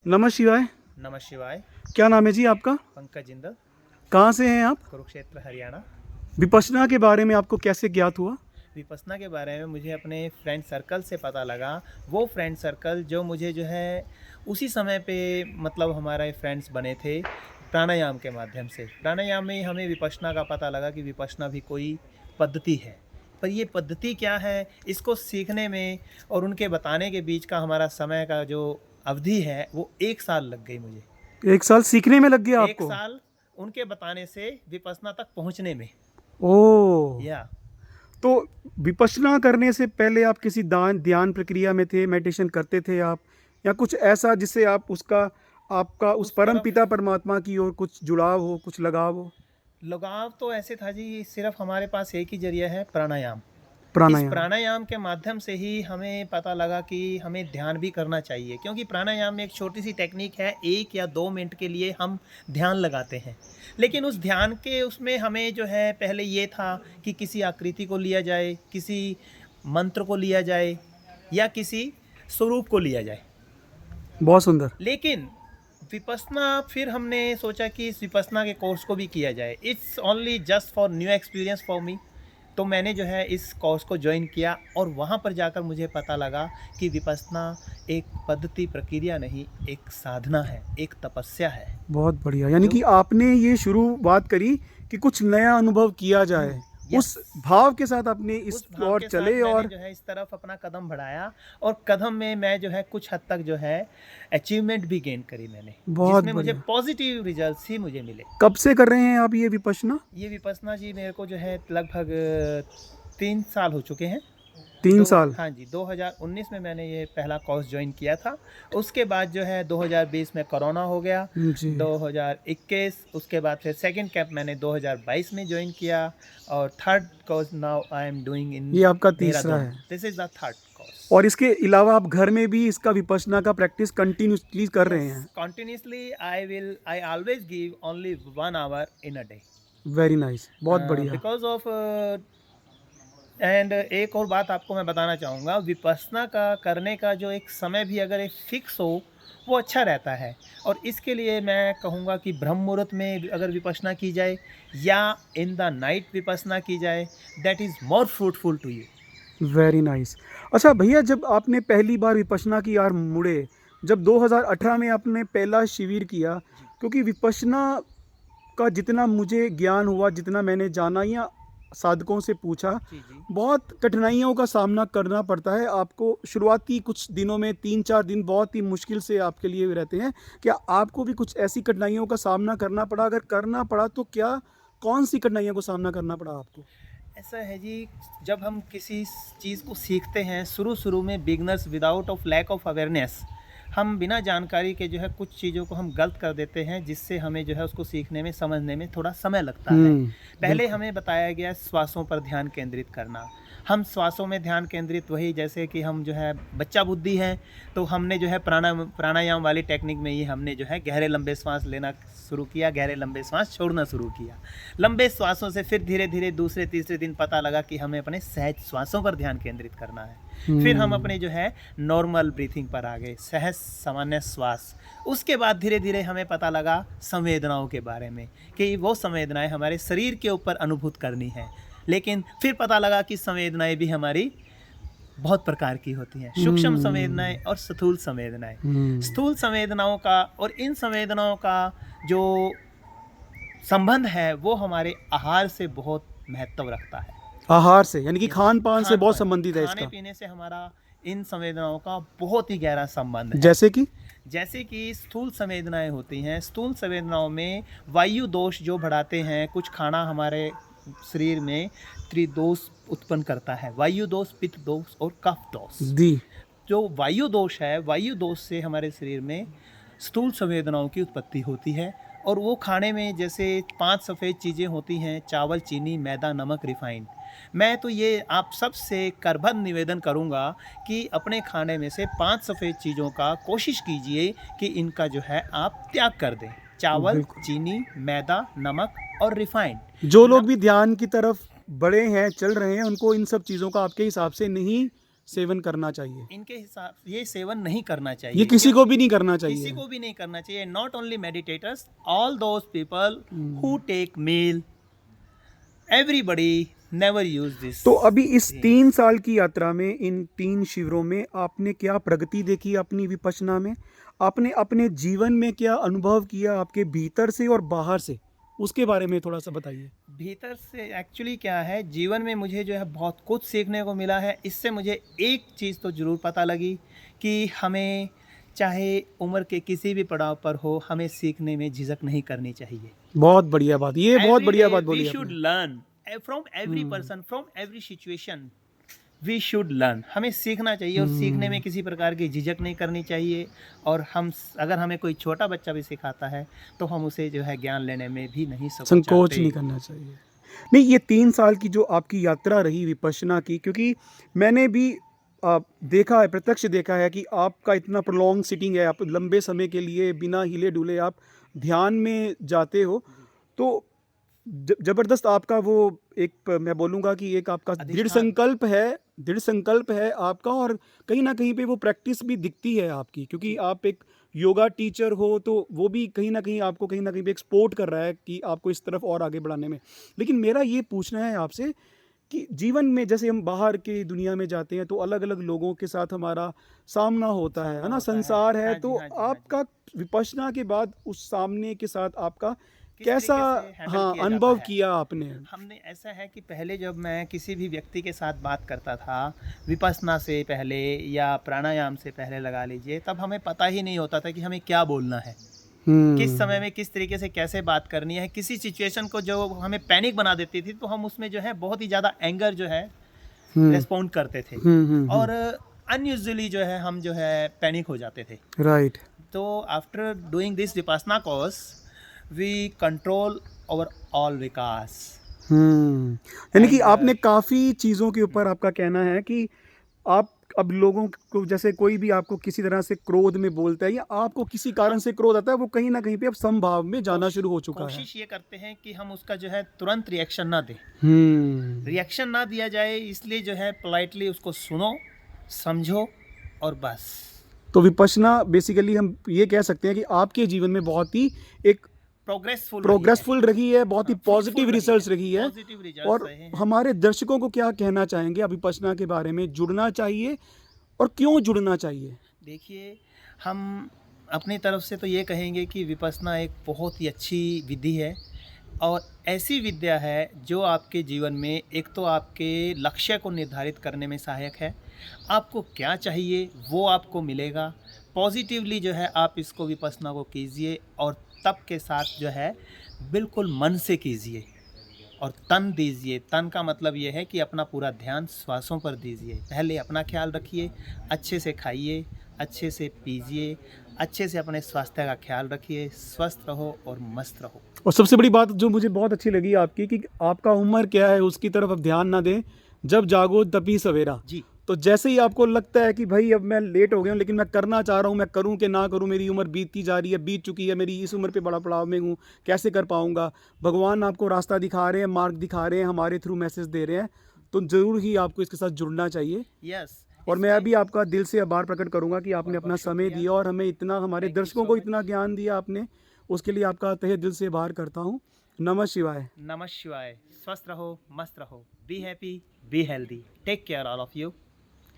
नमः शिवाय। नमः शिवाय। क्या नाम है जी आपका? पंकज जिंदल, कहाँ से हैं आप? कुरुक्षेत्र हरियाणा। विपश्यना के बारे में आपको कैसे ज्ञात हुआ? विपश्यना के बारे में मुझे अपने फ्रेंड सर्कल से पता लगा। वो फ्रेंड सर्कल जो मुझे जो है उसी समय पे मतलब हमारे फ्रेंड्स बने थे प्राणायाम के माध्यम से। प्राणायाम में हमें विपश्यना का पता लगा कि विपश्यना भी कोई पद्धति है। पर ये पद्धति क्या है, इसको सीखने में और उनके बताने के बीच का हमारा समय का जो अवधि है वो 1 साल लग गई मुझे। 1 साल सीखने में लग गया 1 आपको? साल उनके बताने से विपश्यना तक पहुँचने में। ओह! या तो विपश्यना करने से पहले आप किसी दान ध्यान प्रक्रिया में थे, मेडिटेशन करते थे आप? या कुछ ऐसा जिससे आप उसका आपका उस उस परम तरफ पिता परमात्मा की ओर कुछ जुड़ाव हो, कुछ लगाव हो? लगाव तो ऐसे था जी, सिर्फ हमारे पास एक ही जरिया है प्राणायाम। इस प्राणायाम। प्राणायाम के माध्यम से ही हमें पता लगा कि हमें ध्यान भी करना चाहिए, क्योंकि प्राणायाम में एक छोटी सी टेक्निक है, 1 या 2 मिनट के लिए हम ध्यान लगाते हैं। लेकिन उस ध्यान के उसमें हमें जो है पहले ये था कि किसी आकृति को लिया जाए, किसी मंत्र को लिया जाए या किसी स्वरूप को लिया जाए। बहुत सुंदर। लेकिन विपश्यना फिर हमने सोचा कि इस विपश्यना के कोर्स को भी किया जाए। It's only just for new experience for me. तो मैंने जो है इस कोर्स को ज्वाइन किया और वहाँ पर जाकर मुझे पता लगा कि विपश्यना एक पद्धति प्रक्रिया नहीं, एक साधना है, एक तपस्या है। बहुत बढ़िया। यानी जो कि आपने ये शुरुआत करी कि कुछ नया अनुभव किया जाए। उस यस, भाव के साथ आपने इस उस भाव ओर के साथ चले मैंने और जो है इस तरफ अपना कदम बढ़ाया और कदम में मैं जो है कुछ हद तक जो है अचीवमेंट भी गेन करी मैंने, बहुत जिसमें मुझे बढ़िया। पॉजिटिव रिजल्ट्स ही मुझे मिले। कब से कर रहे हैं आप ये विपश्यना? ये विपश्यना जी मेरे को जो है लगभग 3 साल हो चुके हैं। 3 साल। हाँ जी, 2019 में मैंने ये पहला कोर्स ज्वाइन किया था। उसके बाद जो है 2020 में कोरोना हो गया। जी। 2021 उसके बाद फिर सेकंड कैंप मैंने 2022 में ज्वाइन किया और third course now I am doing in ये आपका तीसरा देहरादून। है। This is the third course. और इसके अलावा आप घर में भी इसका विपश्यना का प्रैक्टिस कंटिन्यूसली कर रहे यस, हैं? Continuously I always give only 1 hour in a day very nice. बहुत बढ़िया। बिकॉज ऑफ एंड एक और बात आपको मैं बताना चाहूँगा, विपश्यना का करने का जो एक समय भी अगर एक फिक्स हो वो अच्छा रहता है। और इसके लिए मैं कहूँगा कि ब्रह्म मुहूर्त में अगर विपश्यना की जाए या इन द नाइट विपश्यना की जाए, that is more fruitful to you. Very nice. अच्छा भैया, जब आपने पहली बार विपश्यना की ओर मुड़े, जब 2018 में आपने पहला शिविर किया, जी क्योंकि विपश्यना का जितना मुझे ज्ञान हुआ, जितना मैंने जाना या साधकों से पूछा, जी जी। बहुत कठिनाइयों का सामना करना पड़ता है आपको। शुरुआती कुछ दिनों में 3-4 दिन बहुत ही मुश्किल से आपके लिए रहते हैं। क्या आपको भी कुछ ऐसी कठिनाइयों का सामना करना पड़ा? अगर करना पड़ा तो क्या, कौन सी कठिनाइयों का सामना करना पड़ा आपको? ऐसा है जी, जब हम किसी चीज़ को सीखते हैं शुरू शुरू में beginners without of lack of awareness, हम बिना जानकारी के जो है कुछ चीज़ों को हम गलत कर देते हैं, जिससे हमें जो है उसको सीखने में समझने में थोड़ा समय लगता है। पहले बिल्कुल। हमें बताया गया श्वासों पर ध्यान केंद्रित करना। हम श्वासों में ध्यान केंद्रित वही जैसे कि हम जो है बच्चा बुद्धि है, तो हमने जो है प्राणायाम वाली टेक्निक में ही हमने जो है गहरे लंबे श्वास लेना शुरू किया, गहरे लंबे श्वास छोड़ना शुरू किया। लंबे श्वासों से फिर धीरे धीरे दूसरे तीसरे दिन पता लगा कि हमें अपने सहज श्वासों पर ध्यान केंद्रित करना है। फिर हम अपने जो है नॉर्मल ब्रीथिंग पर आ गए, सहज सामान्य श्वास। उसके बाद धीरे धीरे हमें पता लगा संवेदनाओं के बारे में कि वो संवेदनाएं हमारे शरीर के ऊपर अनुभूत करनी है। लेकिन फिर पता लगा कि संवेदनाएं भी हमारी बहुत प्रकार की होती हैं, सूक्ष्म संवेदनाएं और स्थूल संवेदनाएं। स्थूल संवेदनाओं का और इन संवेदनाओं का जो संबंध है वो हमारे आहार से बहुत महत्व रखता है। आहार से, यानी कि यस, खान पान से खान बहुत पान, संबंधित है खाने इसका। पीने से हमारा इन संवेदनाओं का बहुत ही गहरा संबंध है। जैसे कि? जैसे कि स्थूल संवेदनाएं होती हैं, स्थूल संवेदनाओं में वायु दोष जो बढ़ाते हैं, कुछ खाना हमारे शरीर में त्रिदोष उत्पन्न करता है, वायु दोष, पित्त दोष और कफ दोष। दी। जो वायु दोष है, वायु दोष से हमारे शरीर में स्थूल संवेदनाओं की उत्पत्ति होती है। और वो खाने में जैसे 5 सफ़ेद चीज़ें होती हैं, चावल, चीनी, मैदा, नमक, रिफाइंड। मैं तो ये आप सबसे करबद्ध निवेदन करूँगा कि अपने खाने में से 5 सफ़ेद चीज़ों का कोशिश कीजिए कि इनका जो है आप त्याग कर दें। चावल, बिल्कुल। चीनी, मैदा, नमक और रिफाइंड। जो लोग भी ध्यान की तरफ बढ़े हैं, चल रहे हैं, उनको इन सब चीज़ों का आपके हिसाब से नहीं सेवन करना चाहिए? इनके हिसाब ये सेवन नहीं करना चाहिए। ये किसी को भी नहीं करना किसी चाहिए। को भी नहीं करना चाहिए। Not only meditators, all those people who take meal, everybody never use this. तो अभी इस 3 साल की यात्रा में, इन 3 शिविरों में आपने क्या प्रगति देखी अपनी विपश्यना में? आपने अपने जीवन में क्या अनुभव किया, आपके भीतर से और बाहर से? उसके बारे में थोड़ा सा बताइए। भीतर से एक्चुअली क्या है, जीवन में मुझे जो है बहुत कुछ सीखने को मिला है। इससे मुझे एक चीज़ तो ज़रूर पता लगी कि हमें चाहे उम्र के किसी भी पड़ाव पर हो, हमें सीखने में झिझक नहीं करनी चाहिए। बहुत बढ़िया बात, ये बहुत बढ़िया बात बोली वी आपने। Should learn from every person, from every situation we should learn. हमें सीखना चाहिए और सीखने में किसी प्रकार की झिझक नहीं करनी चाहिए। और हम अगर हमें कोई छोटा बच्चा भी सिखाता है तो हम उसे जो है ज्ञान लेने में भी नहीं संकोच नहीं करना चाहिए। नहीं, ये 3 साल की जो आपकी यात्रा रही विपश्यना की, क्योंकि मैंने भी देखा है, प्रत्यक्ष देखा है कि आपका इतना प्रोलॉन्ग सिटिंग है, आप लंबे समय के लिए बिना हिले डुले आप ध्यान में जाते हो, तो ज़बरदस्त आपका वो एक, मैं बोलूँगा कि एक आपका दृढ़ संकल्प है आपका, और कहीं ना कहीं पे वो प्रैक्टिस भी दिखती है आपकी, क्योंकि आप एक योगा टीचर हो, तो वो भी कहीं ना कहीं आपको कहीं ना कहीं पे एक्सपोर्ट कर रहा है कि आपको इस तरफ और आगे बढ़ाने में। लेकिन मेरा ये पूछना है आपसे कि जीवन में जैसे हम बाहर की दुनिया में जाते हैं तो अलग अलग लोगों के साथ हमारा सामना होता है ना, संसार है। हाँ जी, तो हाँ जी, हाँ जी। आपका विपश्यना के बाद उस सामने के साथ आपका किस कैसा, तरीके से हैंडल किया अनुभव जाता है? किया आपने? हमने ऐसा है कि पहले जब मैं किसी भी व्यक्ति के साथ बात करता था, विपश्यना से पहले या प्राणायाम से पहले लगा लीजिए, तब हमें पता ही नहीं होता था कि हमें क्या बोलना है, किस समय में किस तरीके से कैसे बात करनी है। किसी सिचुएशन को जो हमें पैनिक बना देती थी तो हम उसमें जो है बहुत ही ज़्यादा एंगर जो है रेस्पॉन्ड करते थे, और अनयूजुअली जो है हम जो है पैनिक हो जाते थे। राइट। तो after doing this Vipassana course we control over all विकास। यानी कि आपने काफ़ी चीज़ों के ऊपर, आपका कहना है कि आप अब लोगों को, जैसे कोई भी आपको किसी तरह से क्रोध में बोलता है या आपको किसी कारण से क्रोध आता है, वो कहीं ना कहीं पे अब समभाव में जाना शुरू हो चुका है। कोशिश ये करते हैं कि हम उसका जो है तुरंत रिएक्शन ना दें। रिएक्शन ना दिया जाए, इसलिए जो है पोलाइटली उसको सुनो, समझो और बस। तो विपश्यना बेसिकली हम ये कह सकते हैं कि आपके जीवन में बहुत ही एक प्रोग्रेसफुल रही है, बहुत ही पॉजिटिव रिजल्ट्स रही है। और हमारे दर्शकों को क्या कहना चाहेंगे आप विपश्यना के बारे में? जुड़ना चाहिए और क्यों जुड़ना चाहिए? देखिए, हम अपनी तरफ से तो ये कहेंगे कि विपश्यना एक बहुत ही अच्छी विधि है, और ऐसी विद्या है जो आपके जीवन में एक तो आपके लक्ष्य को निर्धारित करने में सहायक है। आपको क्या चाहिए वो आपको मिलेगा। पॉजिटिवली जो है आप इसको विपश्यना को कीजिए, और तप के साथ जो है बिल्कुल मन से कीजिए और तन दीजिए। तन का मतलब ये है कि अपना पूरा ध्यान श्वासों पर दीजिए। पहले अपना ख्याल रखिए, अच्छे से खाइए, अच्छे से पीजिए, अच्छे से अपने स्वास्थ्य का ख्याल रखिए, स्वस्थ रहो और मस्त रहो। और सबसे बड़ी बात जो मुझे बहुत अच्छी लगी आपकी, कि आपका उम्र क्या है उसकी तरफ अब ध्यान ना दें, जब जागो तभी सवेरा। जी। तो जैसे ही आपको लगता है कि भाई अब मैं लेट हो गया हूँ, लेकिन मैं करना चाह रहा हूँ, मैं करूँ कि ना करूँ, मेरी उम्र बीतती जा रही है, बीत चुकी है, मेरी इस उम्र पे बड़ा पड़ाव में हूँ, कैसे कर पाऊँगा, भगवान आपको रास्ता दिखा रहे हैं, मार्ग दिखा रहे हैं, हमारे थ्रू मैसेज दे रहे हैं, तो ज़रूर ही आपको इसके साथ जुड़ना चाहिए। यस। और मैं अभी आपका दिल से आभार प्रकट करूँगा कि आपने अपना समय दिया और हमें इतना, हमारे दर्शकों को इतना ज्ञान दिया आपने, उसके लिए आपका तहे दिल से आभार करता हूँ। नमः शिवाय। नमः शिवाय। स्वस्थ रहो, मस्त रहो, be happy, be healthy, take care all of you.